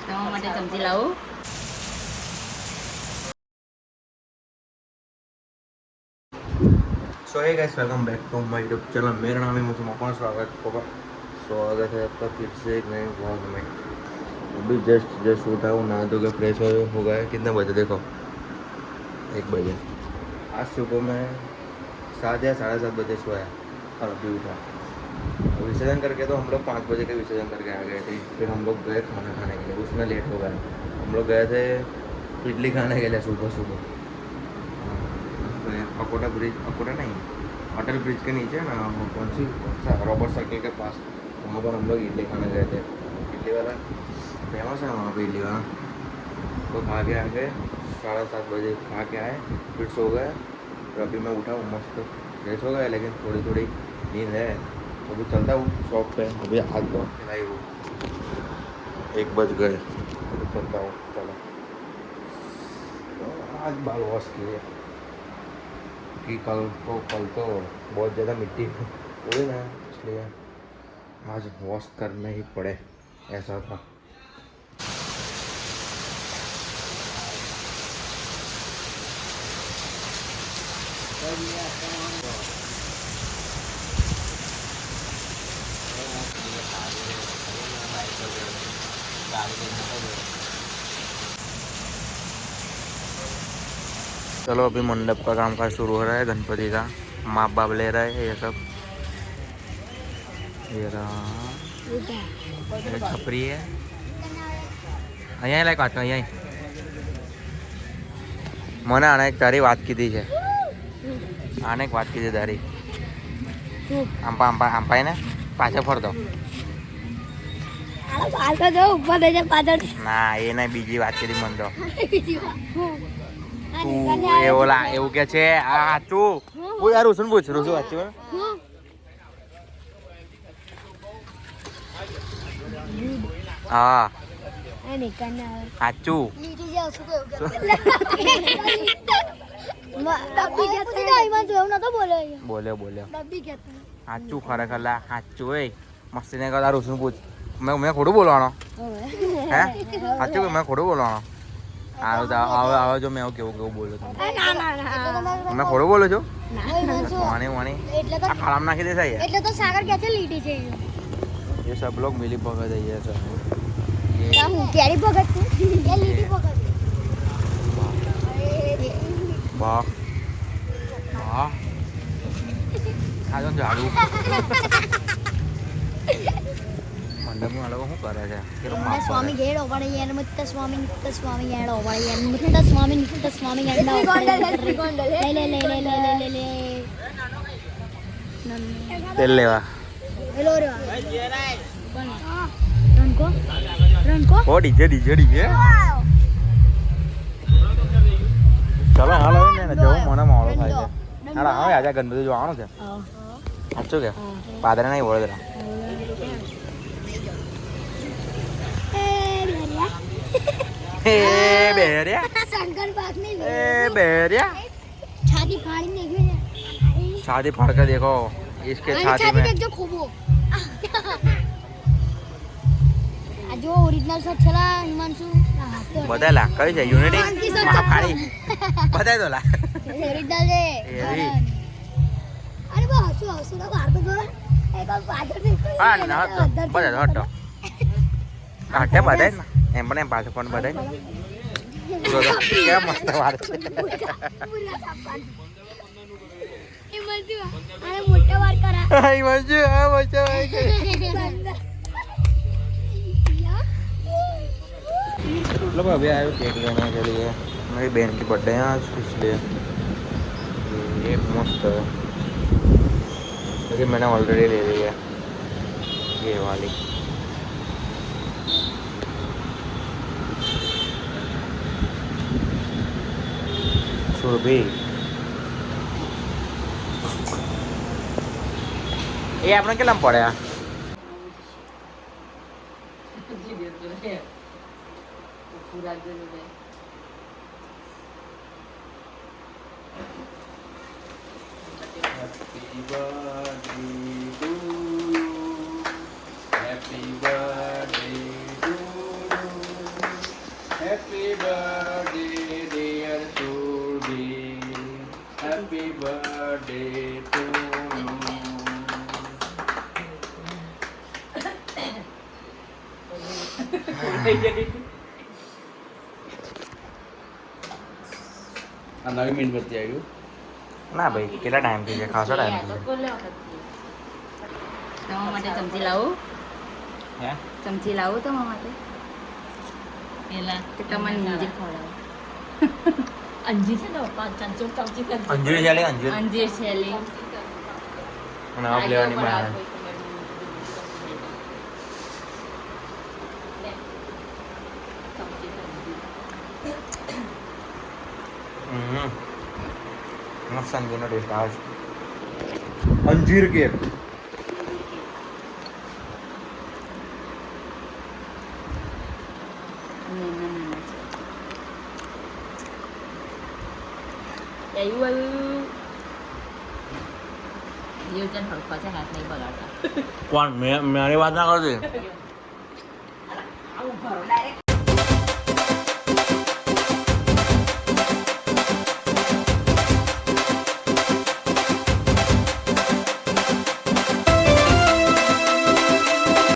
તમારા માટે ચમચી લાવું. So hey guys welcome back to my YouTube channel. मेरा नाम है मुझे मौका स्वागत होगा. स्वागत है आपका फिर से एक नए व्लॉग में. अभी जस्ट उठा हूँ, नहा धो के फ्रेश हो गए. कितने बजे देखो 1 बजे. आज सुबह में 7 या 7:30 बजे सोया और अभी उठा. विसर्जन करके तो हम लोग 5 बजे के विसर्जन करके आ गए थे. फिर हम लोग गए खाना खाने के लिए, उसमें लेट हो गए. हम लोग गए थे इडली खाने के लिए सुबह. अकोटा नहीं, अटल ब्रिज के नीचे ना, कौन सा रॉबर्ट सर्कल के पास, वहाँ पर हम लोग इडली खाने गए थे. इडली वाला फेमस है वहाँ पे, इडली वाला. तो खा के आ गए, 7:30 बजे खा के आए, फिर सो गए. फिर अभी मैं उठा हूँ, मस्त फ्रेश हो गया, लेकिन थोड़ी नींद है. तो अभी चलता हूँ शॉप पे. अभी हाथ धो खिलाई हूँ, 1 बज गए. अभी चलता हूँ, चलो. तो आज बाल वॉश किए कि कल तो बहुत ज़्यादा मिट्टी हुई ना, इसलिए आज वॉश करना ही पड़े, ऐसा था. चलो अभी मंडप का काम काज शुरू हो रहा है, गणपति का. माँ बाप ले रहे हैं ये सब. ये रहा छपरी है. અહીંયા લાઈક વાત અહીંયા મને આને એક તારી વાત કીધી છે. આને એક વાત કીધી તારી. આંપાય ને પાછળ ફરતો ના, એ નહીં, બીજી વાત કીધી મને તો. તું એવું કે છે આ સાચું? પૂછ આ રૂસુન પૂછ. રૂસુ સાચું? હા સાચું. બોલ્યો સાચું ખરેખર સાચું. એ મસ્તી નહીં કરતા. રૂસુન પૂછ. મેં ખોટું બોલવાનો? હે સાચું કે મેં ખોટું બોલવાનો? હવે જો મેં કેવું બોલ્યો તમે? મેં ખોટું બોલું છું? વાણી આ ખાડામાં નાખી દેશે એટલે તો સાગર કે છે લીટી છે. ये सब लोग मिली भगत है. ये सब હું કેરી ભગત છું, એ લીટી ભગત. વાહ વાહ. આ જો ઝાડુ મંડપમાં આ લોકો શું કરે છે? સ્વામી ઘેડો પડે યાર, મુત્ત સ્વામી ઘેડો પડે યાર, મુત્ત સ્વામી ઘેડો લે. તેલ લેવા હેલો રે રણકો ઓ ડીજે ચલો હાલ હવે ને જવું, મને મોડો થાય છે. હાલ હવે આજે ગણપતિ જોવાનું છે. સાચું કે પાદરા નહીં વડોદરા? એ બેરિયા શંકર પાક ની એ બેરિયા છાતી ફાડી દેખ્યો ને, छाती फाड़ कर देखो इसके छाती में. देखो खूबो આ જો ઓરિજિનલ શોટ છલા હિમાંશુ બતાય લા કઈ છે યુનિટી મહાકાળી બતાય તો લા ઓરિજિનલ છે. એરી અરે બહુ હસુ ના બહાર તો જોરા એ બાપ પાછળ થી હા ના હટો બતાય હટો હટે બતાય ને એમ પણ એમ પાછળ પણ બતાય કેમ મસ્ત વાર છે. અરે મોટા વાર કરા હાય મંજુ આ મોટા વાર કરે. मतलब अभी आए केक लेने के लिए. मेरी बहन की बर्थडे है आज, इसलिए ये मस्त है. लेकिन मैंने ऑलरेडी ले ली है ये वाली. सुरभि ये आपने કેટલામાં પડ્યા? Happy birthday to you. Happy birthday to you. Happy birthday, dear Surbi. Happy birthday to you. આ નવી મીણબત્તી આવ્યું ના ભાઈ કેટલા ટાઈમ થઈ ગયા ખાસો ટાઈમ થઈ તમારા માટે ચમચી લાવું હે ચમચી લાવું તમારા માટે પેલા કે તમારે નીચે ખવડાવો અંજી છે ને પપ્પા ચમચી ગયા અંજીર ચાલે અંજીર અંજીર છેલી અને આપ લેવાની બહાર મસ્ત અંજીરનો ટેસ્ટ આવે છે અંજીર કેક યોજન હળખા છે હાથ નહીં બગાડતા કોણ મેં મારી વાત ના કરતી આવું ભરો ડાયરેક્ટ